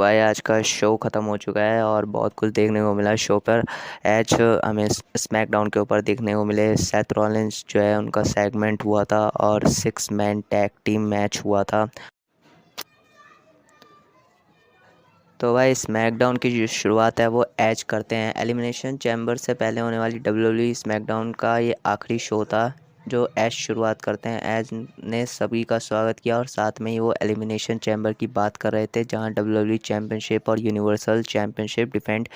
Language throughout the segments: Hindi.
भाई आज का शो ख़त्म हो चुका है और बहुत कुछ देखने को मिला शो पर। एज हमें स्मैकडाउन के ऊपर देखने को मिले। सेथ रॉलिंस जो है उनका सेगमेंट हुआ था और 6 मैन टैग टीम मैच हुआ था। तो भाई स्मैकडाउन की जो शुरुआत है वो एज करते हैं। एलिमिनेशन चैम्बर से पहले होने वाली डब्ल्यूडब्ल्यूई स्मैकडाउन का ये आखिरी शो था जो एज शुरुआत करते हैं। एज ने सभी का स्वागत किया और साथ में ही वो एलिमिनेशन चैम्बर की बात कर रहे थे जहां डब्ल्यूडब्ल्यूई चैम्पियनशिप और यूनिवर्सल चैम्पियनशिप डिफेंड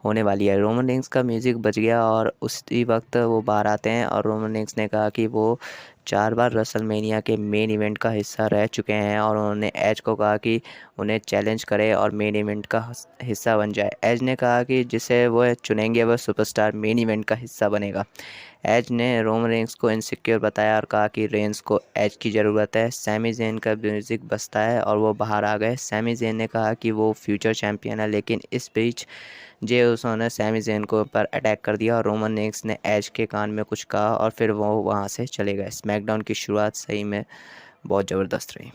होने वाली है। रोमन रिंग्स का म्यूज़िक बज गया और उसी वक्त वो बाहर आते हैं और रोमन रिंग्स ने कहा कि वो 4 बार रेसलमेनिया के मेन इवेंट का हिस्सा रह चुके हैं और उन्होंने एज को कहा कि उन्हें चैलेंज करे और मेन इवेंट का हिस्सा बन जाए। एज ने कहा कि जिसे वह चुनेंगे वह सुपरस्टार मेन इवेंट का हिस्सा बनेगा। एज ने रोमन रेंस को इनसिक्योर बताया और कहा कि रेंस को एज की ज़रूरत है। सैमी ज़ेन का म्यूज़िक बजता है और वो बाहर आ गए। सैमी ज़ेन ने कहा कि वो फ्यूचर चैम्पियन है, लेकिन इस बीच जे उसो ने सैमी ज़ेन को पर अटैक कर दिया और रोमन रेंस ने एज के कान में कुछ कहा और फिर वो वहाँ से चले गए। स्मैकडाउन की शुरुआत सही में बहुत ज़बरदस्त रही।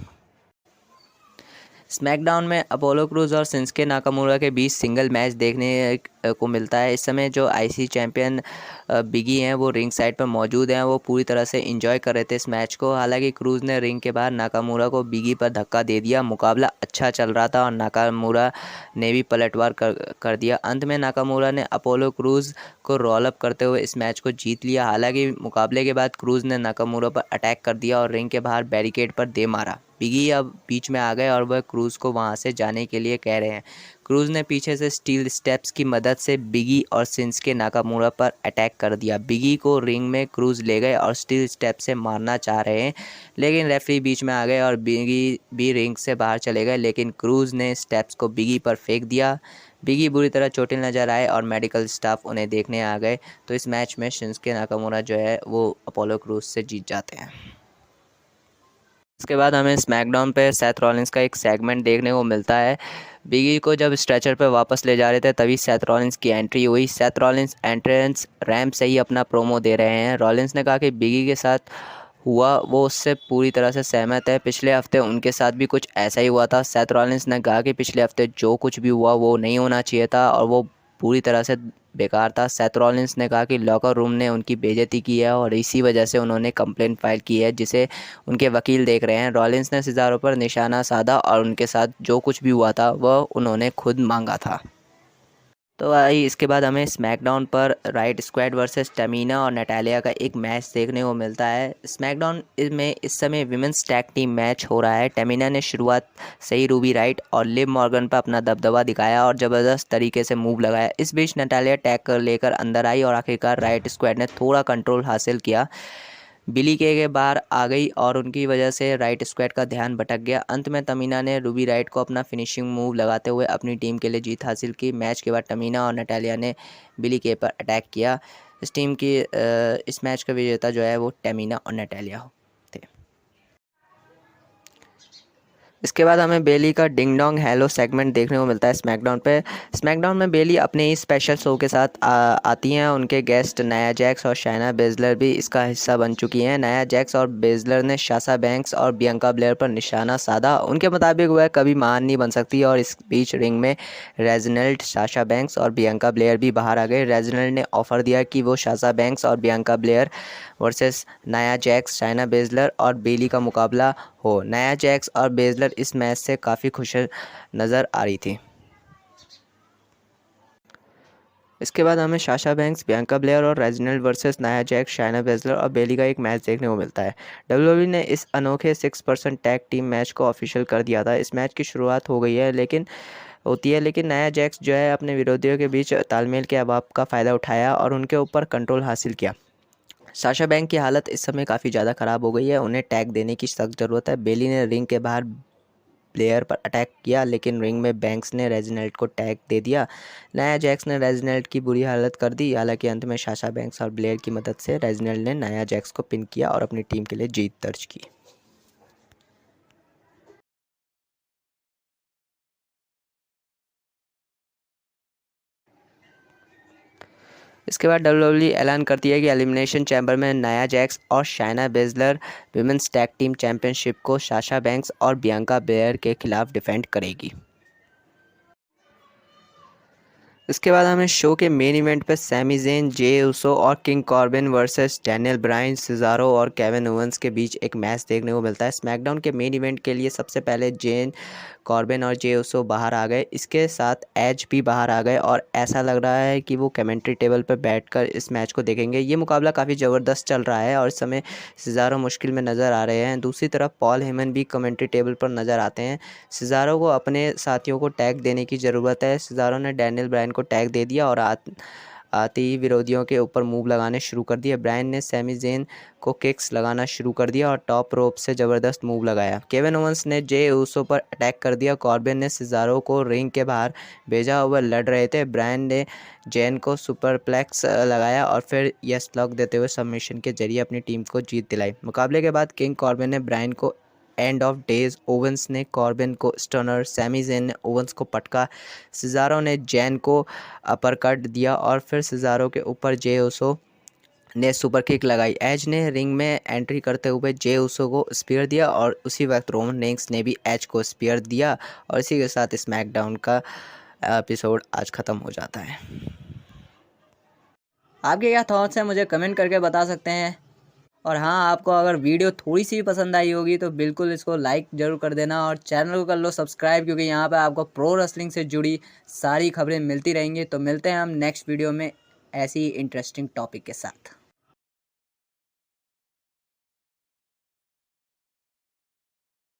स्मैकडाउन में अपोलो क्रूज और शिंसुके नाकामुरा के बीच सिंगल मैच देखने को मिलता है। इस समय जो आईसी चैंपियन बिगी हैं वो रिंग साइड पर मौजूद हैं। वो पूरी तरह से एंजॉय कर रहे थे इस मैच को। हालांकि क्रूज ने रिंग के बाहर नाकामुरा को बिगी पर धक्का दे दिया। मुकाबला अच्छा चल रहा था और नाकामुरा ने भी पलटवार कर दिया। अंत में नाकामुरा ने अपोलो क्रूज को रोल अप करते हुए इस मैच को जीत लिया। हालांकि मुकाबले के बाद क्रूज ने नाकामुरा पर अटैक कर दिया और रिंग के बाहर बैरिकेड पर दे मारा। बिगी अब बीच में आ गए और वह क्रूज़ को वहां से जाने के लिए कह रहे हैं। क्रूज़ ने पीछे से स्टील स्टेप्स की मदद से बिगी और शिंसुके नाकामुरा पर अटैक कर दिया। बिगी को रिंग में क्रूज़ ले गए और स्टील स्टेप से मारना चाह रहे हैं, लेकिन रेफरी बीच में आ गए और बिगी भी रिंग से बाहर चले गए, लेकिन क्रूज़ ने स्टेप्स को बिगी पर फेंक दिया। बिगी बुरी तरह चोटिल नजर आए और मेडिकल स्टाफ उन्हें देखने आ गए। तो इस मैच में शिंसुके नाकामुरा जो है वो अपोलो क्रूज़ से जीत जाते हैं। इसके बाद हमें स्मैकडाउन पे सेथ रॉलिंस का एक सेगमेंट देखने को मिलता है। बिगी को जब स्ट्रेचर पे वापस ले जा रहे थे तभी सेथ रॉलिंस की एंट्री हुई। सेथ रॉलिंस एंट्रेंस रैंप से ही अपना प्रोमो दे रहे हैं। रॉलिंस ने कहा कि बिगी के साथ हुआ वो उससे पूरी तरह से सहमत है। पिछले हफ्ते उनके साथ भी कुछ ऐसा ही हुआ था। सेथ रॉलिंस ने कहा कि पिछले हफ्ते जो कुछ भी हुआ वो नहीं होना चाहिए था और वो पूरी तरह से बेकार था। सेथ रॉलिंस ने कहा कि लॉकर रूम ने उनकी बेइज्जती की है और इसी वजह से उन्होंने कंप्लेन फाइल की है, जिसे उनके वकील देख रहे हैं। रॉलिंस ने सिज़ारो पर निशाना साधा और उनके साथ जो कुछ भी हुआ था वह उन्होंने खुद मांगा था। तो भाई इसके बाद हमें स्मैकडाउन पर राइट स्क्वाड वर्सेस टमीना और नटालिया का एक मैच देखने को मिलता है। स्मैकडाउन में इस समय विमेंस टैग टीम मैच हो रहा है। टमीना ने शुरुआत से ही रूबी राइट और लिव मॉर्गन पर अपना दबदबा दिखाया और ज़बरदस्त तरीके से मूव लगाया। इस बीच नटालिया टैग कर लेकर अंदर आई और आखिरकार राइट स्क्वाड ने थोड़ा कंट्रोल हासिल किया। बिली के बाहर आ गई और उनकी वजह से राइट स्क्वाड का ध्यान भटक गया। अंत में तमीना ने रूबी राइट को अपना फिनिशिंग मूव लगाते हुए अपनी टीम के लिए जीत हासिल की। मैच के बाद तमीना और नटालिया ने बिली के पर अटैक किया। इस मैच का विजेता जो है वो तमीना और नटालिया थे। इसके बाद हमें बेली का डिंग डोंग हेलो सेगमेंट देखने को मिलता है स्मैकडाउन पे। स्मैकडाउन में बेली अपने ही स्पेशल शो के साथ आती हैं। उनके गेस्ट नाया जैक्स और शाइना बेजलर भी इसका हिस्सा बन चुकी हैं। नाया जैक्स और बेजलर ने साशा बैंक्स और बियांका ब्लेयर पर निशाना साधा। उनके मुताबिक वह कभी महान नहीं बन सकती और इस बीच रिंग में रेजिनल्ड, साशा बैंक्स और बियांका ब्लेयर भी बाहर आ गए। रेजिनल्ड ने ऑफर दिया कि वो साशा बैंक्स और Bianca Blair versus Nia Jax, Shaina Baszler और बेली का मुकाबला हो। नाया जैक्स और बेजलर इस मैच से काफ़ी खुश नज़र आ रही थी। इसके बाद हमें साशा बैंक्स, बियांका ब्लेयर और Reginald versus Nia Jax, Shaina Baszler और बेली का एक मैच देखने को मिलता है। डब्ल्यूडब्ल्यूई ने इस अनोखे 6% टैग टीम मैच को ऑफिशियल कर दिया था। इस मैच की शुरुआत हो गई है लेकिन नाया जैक्स जो है अपने विरोधियों के बीच तालमेल के अभाव का फ़ायदा उठाया और उनके ऊपर कंट्रोल हासिल किया। साशा बैंक की हालत इस समय काफ़ी ज़्यादा ख़राब हो गई है, उन्हें टैग देने की सख्त ज़रूरत है। बेली ने रिंग के बाहर प्लेयर पर अटैक किया, लेकिन रिंग में बैंक्स ने रेजिनल्ड को टैग दे दिया। नाया जैक्स ने रेजिनल्ड की बुरी हालत कर दी। हालांकि अंत में साशा बैंक्स और ब्लेयर की मदद से रेजिनल्ड ने नाया जैक्स को पिन किया और अपनी टीम के लिए जीत दर्ज की। इसके बाद डब्ल्यूडब्ल्यूई ऐलान करती है कि एलिमिनेशन चैम्बर में नाया जैक्स और Shayna Baszler women's tag team championship को साशा बैंक्स और बियांका ब्लेयर के खिलाफ डिफेंड करेगी। इसके बाद हमें शो के मेन इवेंट पे सैमी ज़ेन, जे उसो और King Corbin versus Daniel Bryan, Cesaro और केविन ओवेंस के बीच एक मैच देखने को मिलता है। स्मैकडाउन के मेन इवेंट के लिए सबसे पहले जेन कॉर्बिन और जे उसो बाहर आ गए, इसके साथ एज भी बाहर आ गए और ऐसा लग रहा है कि वो कमेंट्री टेबल पर बैठकर इस मैच को देखेंगे। ये मुकाबला काफ़ी ज़बरदस्त चल रहा है और इस समय सिज़ारो मुश्किल में नज़र आ रहे हैं। दूसरी तरफ पॉल हेमन भी कमेंट्री टेबल पर नज़र आते हैं। सिज़ारो को अपने साथियों को टैग देने की ज़रूरत है। सिज़ारो ने डैनियल ब्रायन को टैग दे दिया और आते ही विरोधियों के ऊपर मूव लगाने शुरू कर दिए। ब्रायन ने सैमी ज़ेन को किक्स लगाना शुरू कर दिया और टॉप रोप से ज़बरदस्त मूव लगाया। केविन ओवेंस ने जे ऊसो पर अटैक कर दिया। कॉर्बिन ने सिज़ारो को रिंग के बाहर भेजा और वह लड़ रहे थे। ब्रायन ने जेन को सुपरप्लेक्स लगाया और फिर यस लॉक देते हुए सबमिशन के जरिए अपनी टीम को जीत दिलाई। मुकाबले के बाद किंग कॉर्बिन ने ब्रायन को एंड ऑफ डेज, ओवेंस ने कॉर्बिन को स्टनर, सैमी ज़ेन ने ओवेंस को पटका, सिज़ारो ने जैन को अपरकट दिया और फिर सिज़ारो के ऊपर जे उसो ने सुपर किक लगाई। एज ने रिंग में एंट्री करते हुए जे उसो को स्पीयर दिया और उसी वक्त रोमन रेंस ने भी एज को स्पीयर दिया और इसी के साथ स्मैकडाउन का एपिसोड आज ख़त्म हो जाता है। आपके क्या थॉट्स हैं मुझे कमेंट करके बता सकते हैं। और हाँ, आपको अगर वीडियो थोड़ी सी भी पसंद आई होगी तो बिल्कुल इसको लाइक ज़रूर कर देना और चैनल को कर लो सब्सक्राइब, क्योंकि यहाँ पे आपको प्रो रेसलिंग से जुड़ी सारी खबरें मिलती रहेंगी। तो मिलते हैं हम नेक्स्ट वीडियो में ऐसी इंटरेस्टिंग टॉपिक के साथ।